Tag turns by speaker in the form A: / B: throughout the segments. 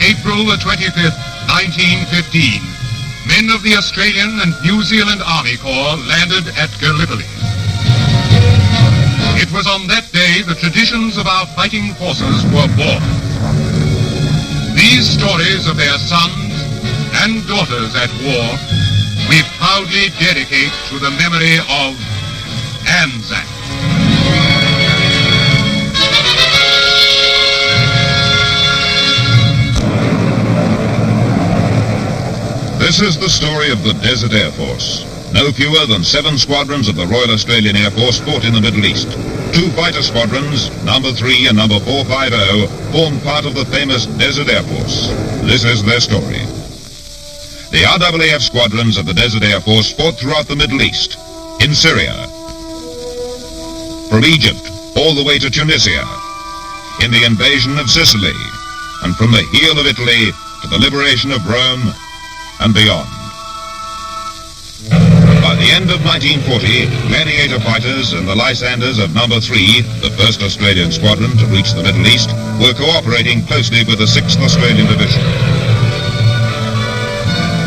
A: April the 25th, 1915, men of the Australian and New Zealand Army Corps landed at Gallipoli. It was on that day the traditions of our fighting forces were born. These stories of their sons and daughters at war we proudly dedicate to the memory of Anzac.
B: This is the story of the Desert Air Force. No fewer than 7 squadrons of the Royal Australian Air Force fought in the Middle East. 2 fighter squadrons, number 3 and number 450, formed part of the famous Desert Air Force. This is their story. The RAAF squadrons of the Desert Air Force fought throughout the Middle East, in Syria, from Egypt all the way to Tunisia, in the invasion of Sicily, and from the heel of Italy to the liberation of Rome and beyond. By the end of 1940, Gladiator fighters and the Lysanders of number 3, the 1st Australian Squadron to reach the Middle East, were cooperating closely with the 6th Australian Division.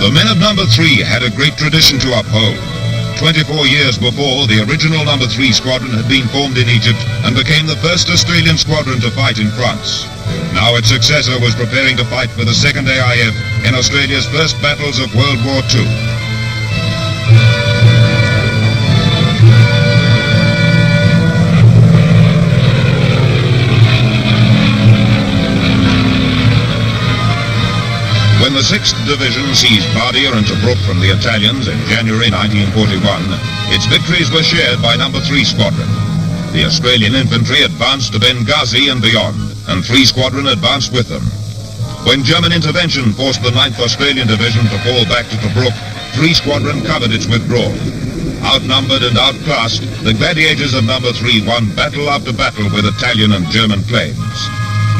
B: The men of number 3 had a great tradition to uphold. 24 years before, the original number 3 squadron had been formed in Egypt and became the 1st Australian squadron to fight in France. Now its successor was preparing to fight for the 2nd AIF in Australia's first battles of World War II. When the 6th Division seized Bardia and Tobruk from the Italians in January 1941, its victories were shared by number 3 Squadron. The Australian infantry advanced to Benghazi and beyond, and 3 Squadron advanced with them. When German intervention forced the 9th Australian Division to fall back to Tobruk, 3 Squadron covered its withdrawal. Outnumbered and outclassed, the Gladiators of number 3 won battle after battle with Italian and German planes.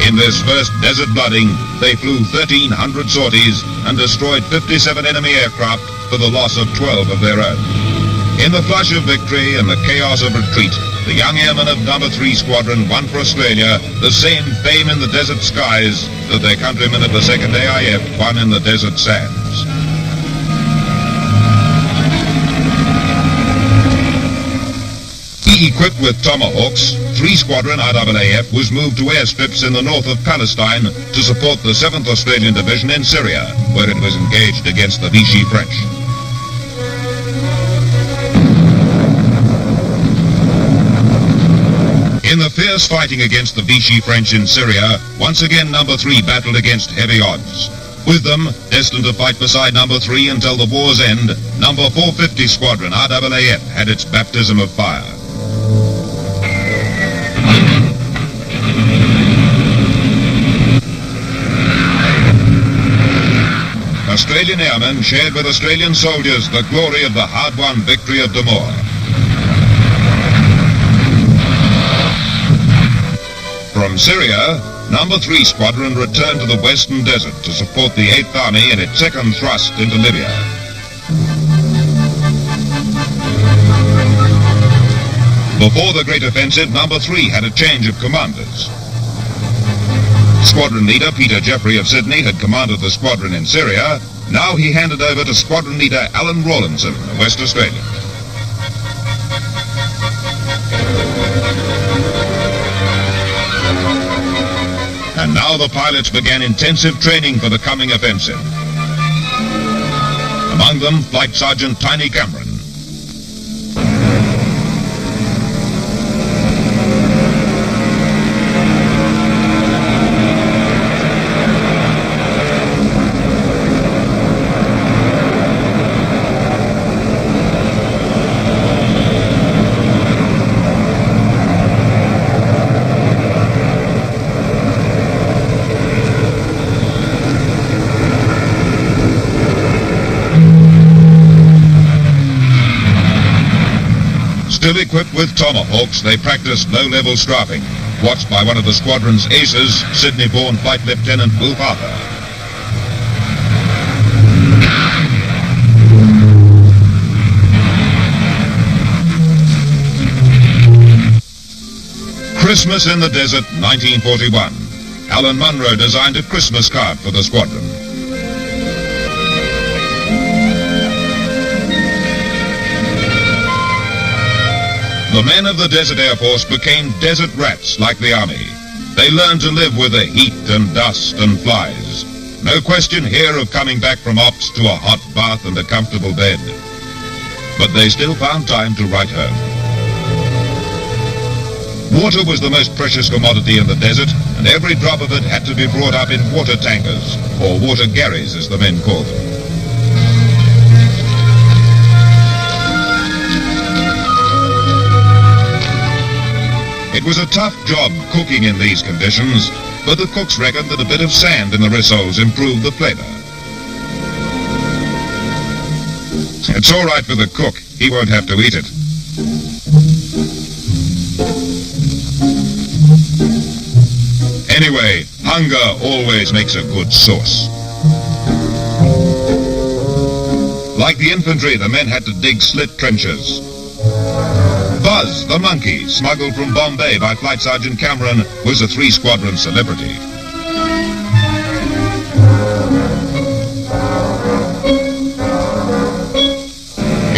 B: In this first desert flooding, they flew 1,300 sorties and destroyed 57 enemy aircraft for the loss of 12 of their own. In the flush of victory and the chaos of retreat, the young airmen of number 3 Squadron won for Australia the same fame in the desert skies that their countrymen of the 2nd AIF won in the desert sands. Equipped with Tomahawks, 3 Squadron RAAF was moved to airstrips in the north of Palestine to support the 7th Australian Division in Syria, where it was engaged against the Vichy French. In the fierce fighting against the Vichy French in Syria, once again number 3 battled against heavy odds. With them, destined to fight beside number 3 until the war's end, number 450 Squadron RAAF had its baptism of fire. Australian airmen shared with Australian soldiers the glory of the hard-won victory of Damour. From Syria, number 3 Squadron returned to the Western Desert to support the 8th Army in its second thrust into Libya. Before the Great Offensive, number 3 had a change of commanders. Squadron leader Peter Jeffrey of Sydney had commanded the squadron in Syria. Now he handed over to squadron leader Alan Rawlinson of West Australia. And now the pilots began intensive training for the coming offensive. Among them, Flight Sergeant Tiny Cameron. Still equipped with Tomahawks, they practiced low-level strafing, watched by one of the squadron's aces, Sydney-born Flight Lieutenant Wolf Arthur. Christmas in the Desert, 1941. Alan Munro designed a Christmas card for the squadron. The men of the Desert Air Force became desert rats like the Army. They learned to live with the heat and dust and flies. No question here of coming back from ops to a hot bath and a comfortable bed. But they still found time to write home. Water was the most precious commodity in the desert, and every drop of it had to be brought up in water tankers, or water gharries as the men called them. It was a tough job cooking in these conditions, but the cooks reckoned that a bit of sand in the rissoles improved the flavor. It's all right for the cook. He won't have to eat it. Anyway, hunger always makes a good sauce. Like the infantry, the men had to dig slit trenches. Buzz, the monkey, smuggled from Bombay by Flight Sergeant Cameron, was a 3-squadron celebrity.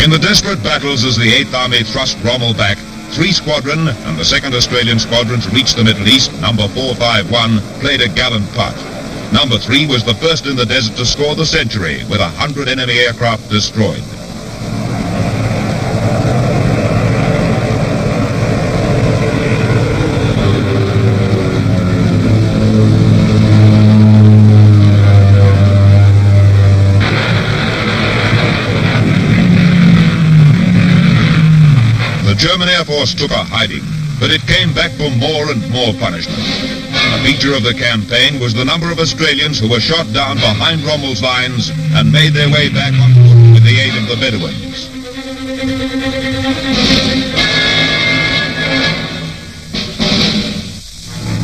B: In the desperate battles as the 8th Army thrust Rommel back, 3 Squadron and the 2nd Australian Squadron to reach the Middle East, number 451, played a gallant part. Number 3 was the first in the desert to score the century, with 100 enemy aircraft destroyed. The German Air Force took a hiding, but it came back for more and more punishment. A feature of the campaign was the number of Australians who were shot down behind Rommel's lines and made their way back on foot with the aid of the Bedouins.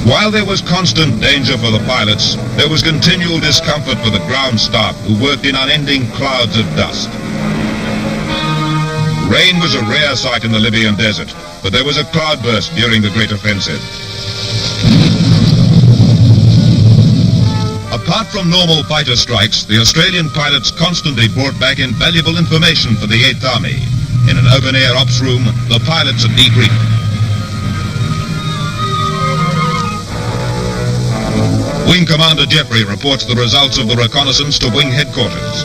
B: While there was constant danger for the pilots, there was continual discomfort for the ground staff who worked in unending clouds of dust. Rain was a rare sight in the Libyan desert, but there was a cloudburst during the Great Offensive. Apart from normal fighter strikes, the Australian pilots constantly brought back invaluable information for the 8th Army. In an open-air ops room, the pilots are debriefed. Wing Commander Jeffrey reports the results of the reconnaissance to Wing Headquarters.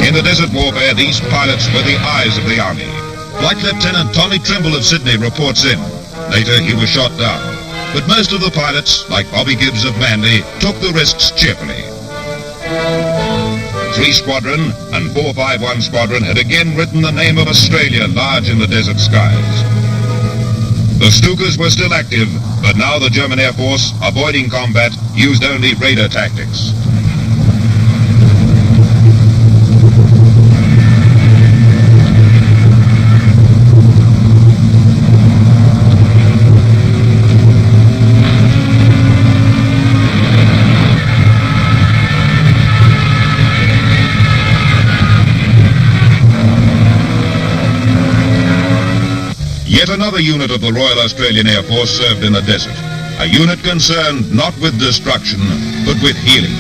B: In the desert warfare, these pilots were the eyes of the Army. Flight Lieutenant Tommy Trimble of Sydney reports in. Later, he was shot down. But most of the pilots, like Bobby Gibbs of Manly, took the risks cheerfully. 3 Squadron and 451 Squadron had again written the name of Australia large in the desert skies. The Stukas were still active, but now the German Air Force, avoiding combat, used only radar tactics. Yet another unit of the Royal Australian Air Force served in the desert. A unit concerned not with destruction, but with healing.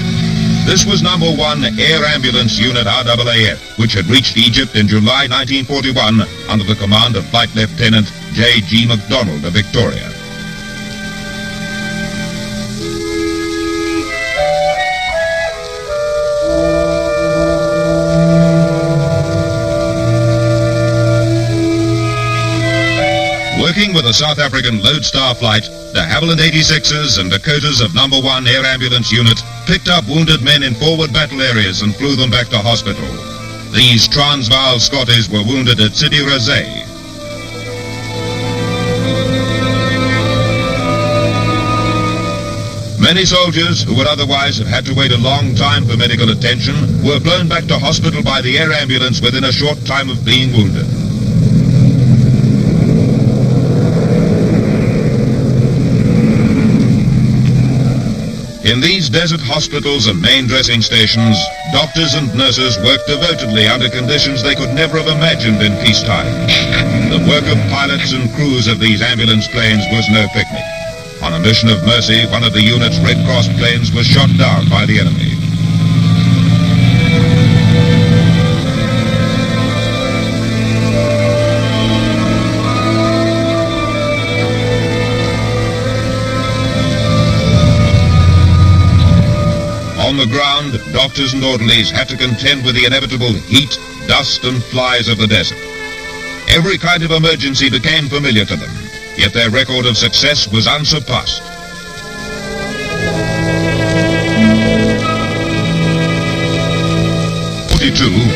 B: This was number 1 Air Ambulance Unit RAAF, which had reached Egypt in July 1941 under the command of Flight Lieutenant J.G. MacDonald of Victoria. Working with a South African Lodestar flight, de Havilland 86s and Dakotas of number 1 Air Ambulance Unit picked up wounded men in forward battle areas and flew them back to hospital. These Transvaal Scotties were wounded at Sidi Rezai. Many soldiers who would otherwise have had to wait a long time for medical attention were flown back to hospital by the air ambulance within a short time of being wounded. In these desert hospitals and main dressing stations, doctors and nurses worked devotedly under conditions they could never have imagined in peacetime. The work of pilots and crews of these ambulance planes was no picnic. On a mission of mercy, one of the unit's Red Cross planes was shot down by the enemy. On the ground, doctors and orderlies had to contend with the inevitable heat, dust and flies of the desert. Every kind of emergency became familiar to them, yet their record of success was unsurpassed.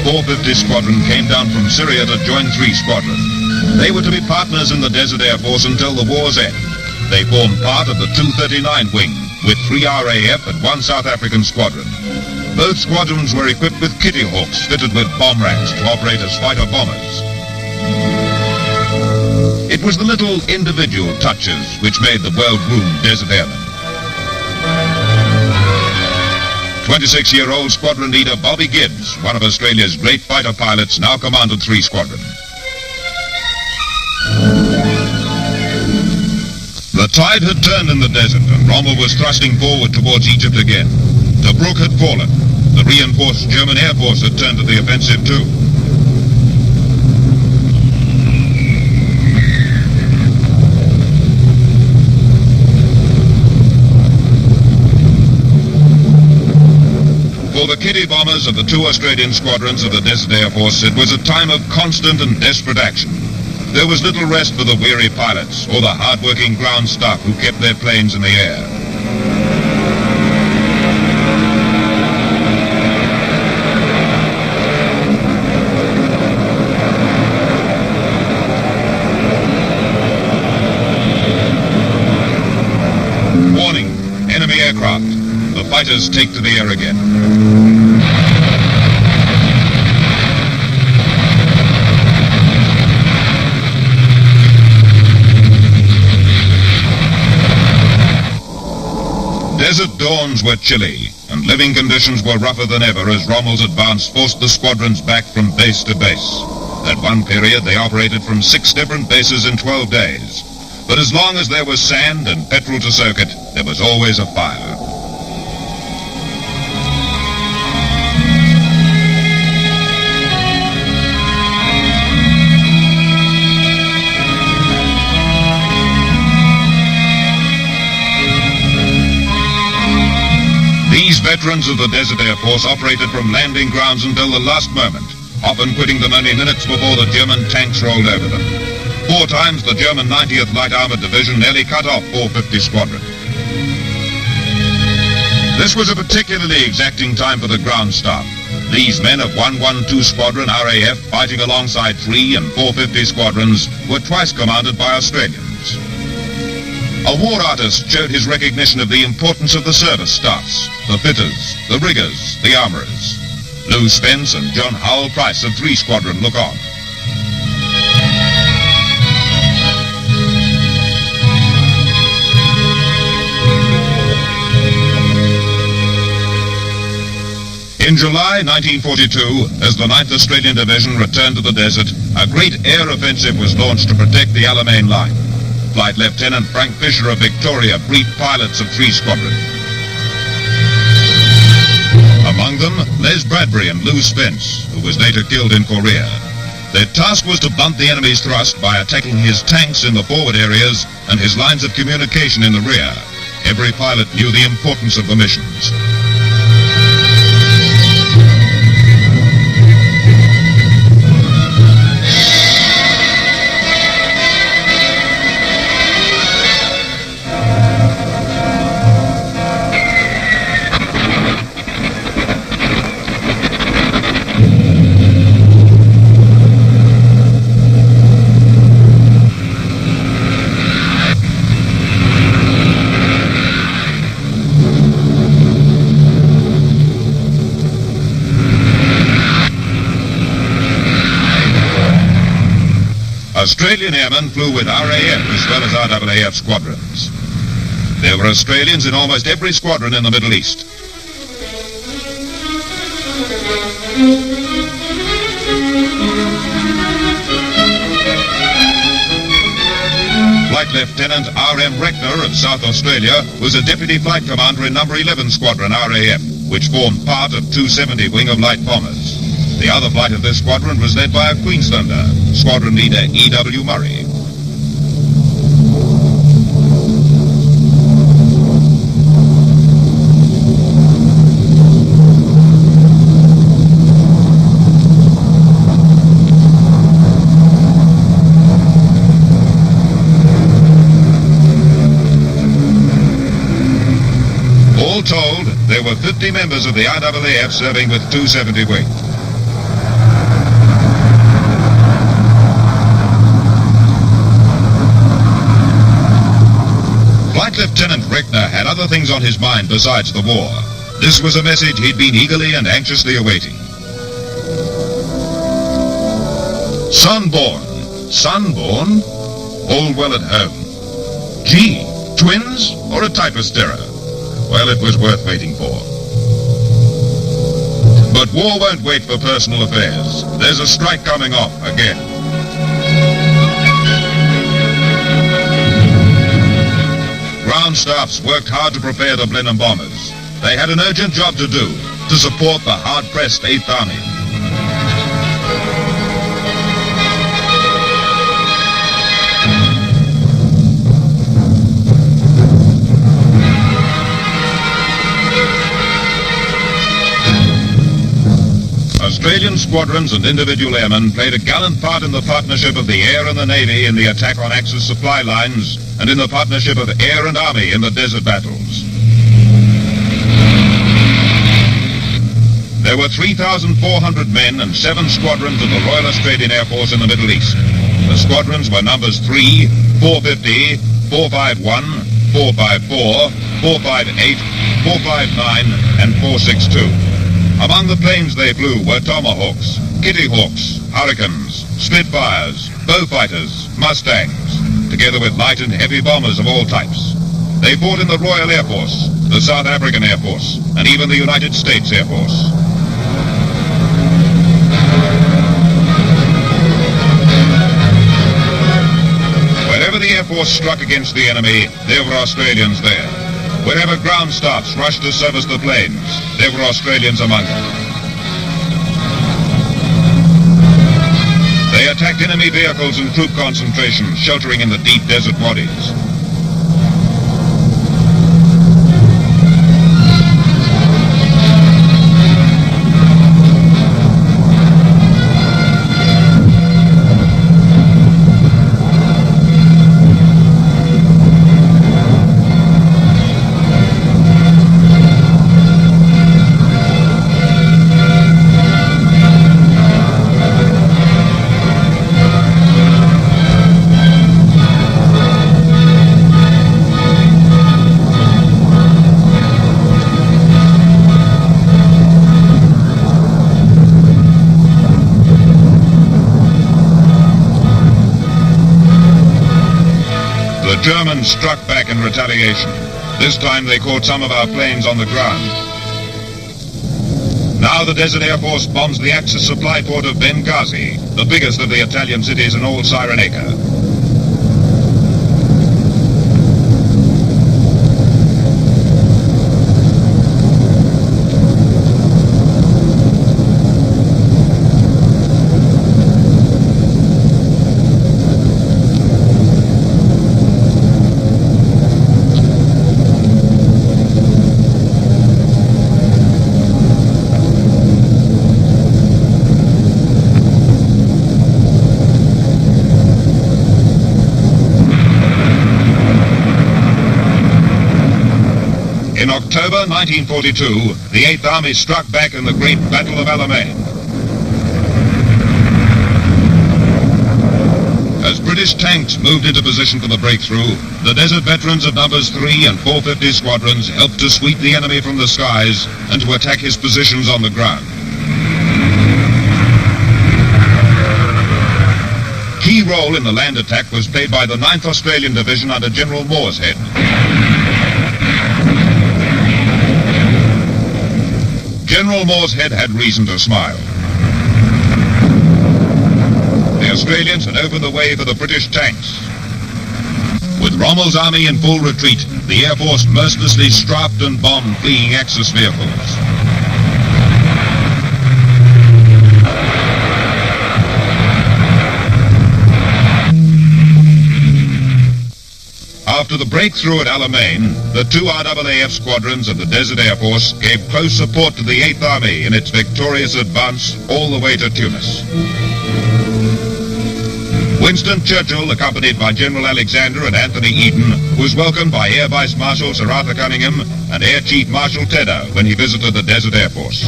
B: 450 Squadron came down from Syria to join 3 Squadron. They were to be partners in the Desert Air Force until the war's end. They formed part of the 239 Wing, with 3 RAF and 1 South African Squadron. Both squadrons were equipped with Kitty Hawks fitted with bomb racks to operate as fighter bombers. It was the little individual touches which made the world-renowned Desert Airmen. 26-year-old squadron leader Bobby Gibbs, one of Australia's great fighter pilots, now commanded 3 Squadron. The tide had turned in the desert, and Rommel was thrusting forward towards Egypt again. Tobruk had fallen. The reinforced German Air Force had turned to the offensive too. For the Kitty bombers of the 2 Australian squadrons of the Desert Air Force, it was a time of constant and desperate action. There was little rest for the weary pilots or the hard-working ground staff who kept their planes in the air. Warning, enemy aircraft. The fighters take to the air again. Desert dawns were chilly, and living conditions were rougher than ever as Rommel's advance forced the squadrons back from base to base. At one period, they operated from 6 different bases in 12 days. But as long as there was sand and petrol to soak it, there was always a fire. These veterans of the Desert Air Force operated from landing grounds until the last moment, often quitting them only minutes before the German tanks rolled over them. 4 times the German 90th Light Armored Division nearly cut off 450 Squadron. This was a particularly exacting time for the ground staff. These men of 112 Squadron RAF, fighting alongside 3 and 450 squadrons, were twice commanded by Australians. A war artist showed his recognition of the importance of the service staffs, the fitters, the riggers, the armourers. Lou Spence and John Howell Price of 3 Squadron look on. In July 1942, as the 9th Australian Division returned to the desert, a great air offensive was launched to protect the Alamein line. Flight Lieutenant Frank Fisher of Victoria briefed pilots of 3 Squadron. Among them, Les Bradbury and Lou Spence, who was later killed in Korea. Their task was to blunt the enemy's thrust by attacking his tanks in the forward areas and his lines of communication in the rear. Every pilot knew the importance of the missions. Australian airmen flew with RAF as well as RAAF squadrons. There were Australians in almost every squadron in the Middle East. Flight Lieutenant R.M. Reckner of South Australia was a Deputy Flight Commander in Number 11 Squadron RAF, which formed part of 270 Wing of Light Bombers. The other flight of this squadron was led by a Queenslander, Squadron Leader E.W. Murray. All told, there were 50 members of the RAAF serving with 270 Wing. Flight Lieutenant Reckner had other things on his mind besides the war. This was a message he'd been eagerly and anxiously awaiting. Sunborn. Sunborn? All well at home. Gee, twins or a typist error? Well, it was worth waiting for. But war won't wait for personal affairs. There's a strike coming off again. Ground staffs worked hard to prepare the Blenheim bombers. They had an urgent job to do, to support the hard-pressed 8th Army. Australian squadrons and individual airmen played a gallant part in the partnership of the Air and the Navy in the attack on Axis supply lines and in the partnership of Air and Army in the desert battles. There were 3,400 men and 7 squadrons of the Royal Australian Air Force in the Middle East. The squadrons were numbers 3, 450, 451, 454, 458, 459 and 462. Among the planes they flew were Tomahawks, Kitty Hawks, Hurricanes, Spitfires, Beaufighters, Mustangs, together with light and heavy bombers of all types. They fought in the Royal Air Force, the South African Air Force, and even the United States Air Force. Wherever the Air Force struck against the enemy, there were Australians there. Wherever ground staffs rushed to service the planes, there were Australians among them. They attacked enemy vehicles and troop concentrations, sheltering in the deep desert wadis. The Germans struck back in retaliation. This time they caught some of our planes on the ground. Now the Desert Air Force bombs the Axis supply port of Benghazi, the biggest of the Italian cities in all Cyrenaica. In October 1942, the 8th Army struck back in the Great Battle of Alamein. As British tanks moved into position for the breakthrough, the desert veterans of numbers 3 and 450 squadrons helped to sweep the enemy from the skies and to attack his positions on the ground. Key role in the land attack was played by the 9th Australian Division under General Morshead. General Morshead had reason to smile. The Australians had opened the way for the British tanks. With Rommel's army in full retreat, the Air Force mercilessly strafed and bombed fleeing Axis vehicles. After the breakthrough at Alamein, the two RAAF squadrons of the Desert Air Force gave close support to the 8th Army in its victorious advance all the way to Tunis. Winston Churchill, accompanied by General Alexander and Anthony Eden, was welcomed by Air Vice Marshal Sir Arthur Cunningham and Air Chief Marshal Tedder when he visited the Desert Air Force.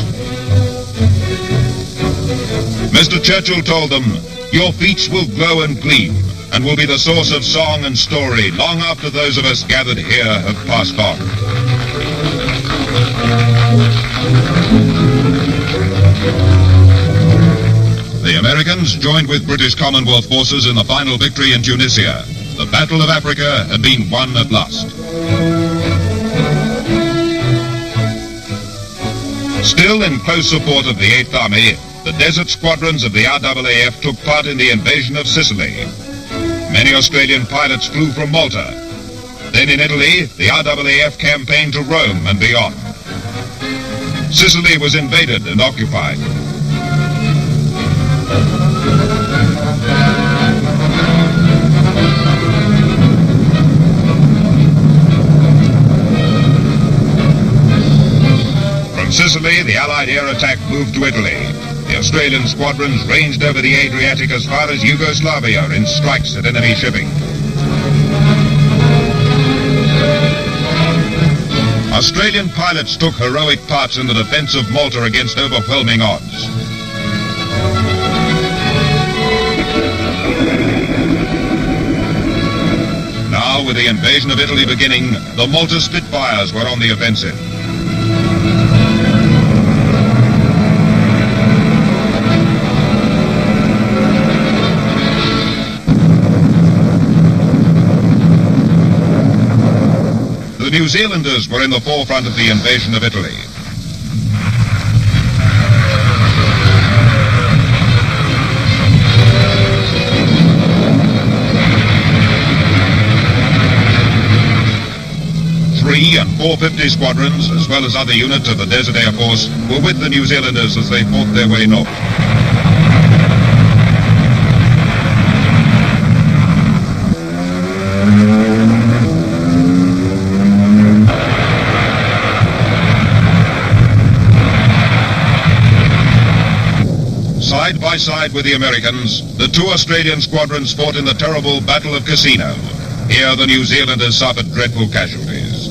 B: Mr. Churchill told them, "Your feats will glow and gleam, and will be the source of song and story long after those of us gathered here have passed on." The Americans joined with British Commonwealth forces in the final victory in Tunisia. The Battle of Africa had been won at last. Still in close support of the 8th Army, the desert squadrons of the RAAF took part in the invasion of Sicily. Many Australian pilots flew from Malta. Then in Italy, the RAAF campaigned to Rome and beyond. Sicily was invaded and occupied. From Sicily, the Allied air attack moved to Italy. The Australian squadrons ranged over the Adriatic as far as Yugoslavia in strikes at enemy shipping. Australian pilots took heroic parts in the defense of Malta against overwhelming odds. Now, with the invasion of Italy beginning, the Malta Spitfires were on the offensive. The New Zealanders were in the forefront of the invasion of Italy. Three and 450 squadrons, as well as other units of the Desert Air Force, were with the New Zealanders as they fought their way north. Side by side with the Americans, the two Australian squadrons fought in the terrible Battle of Cassino. Here the New Zealanders suffered dreadful casualties.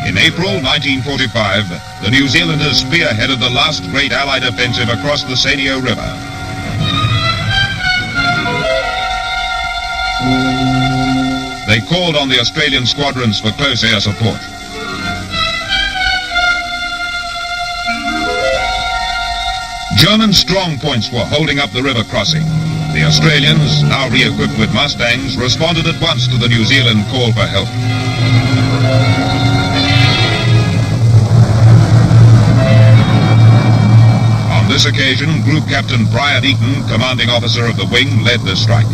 B: In April 1945, the New Zealanders spearheaded the last great Allied offensive across the Senio River. They called on the Australian squadrons for close air support. German strong points were holding up the river crossing. The Australians, now re-equipped with Mustangs, responded at once to the New Zealand call for help. On this occasion, Group Captain Brian Eaton, commanding officer of the wing, led the strike.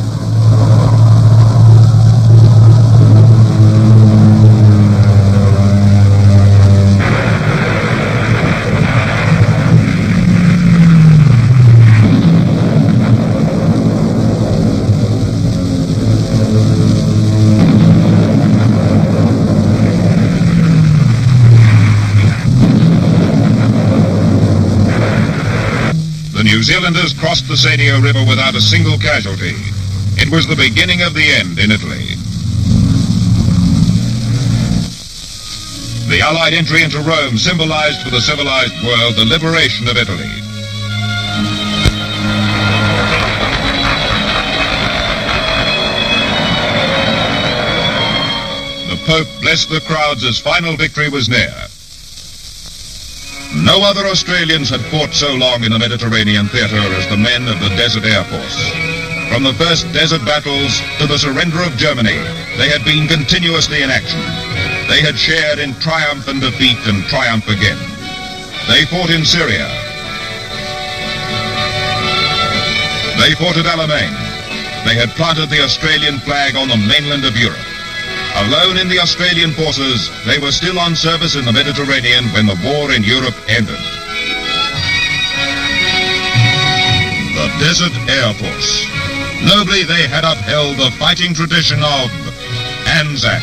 B: The New Zealanders crossed the Senio River without a single casualty. It was the beginning of the end in Italy. The Allied entry into Rome symbolized for the civilized world the liberation of Italy. The Pope blessed the crowds as final victory was near. No other Australians had fought so long in the Mediterranean theater as the men of the Desert Air Force. From the first desert battles to the surrender of Germany, they had been continuously in action. They had shared in triumph and defeat and triumph again. They fought in Syria. They fought at Alamein. They had planted the Australian flag on the mainland of Europe. Alone in the Australian forces, they were still on service in the Mediterranean when the war in Europe ended. The Desert Air Force. Nobly they had upheld the fighting tradition of Anzac.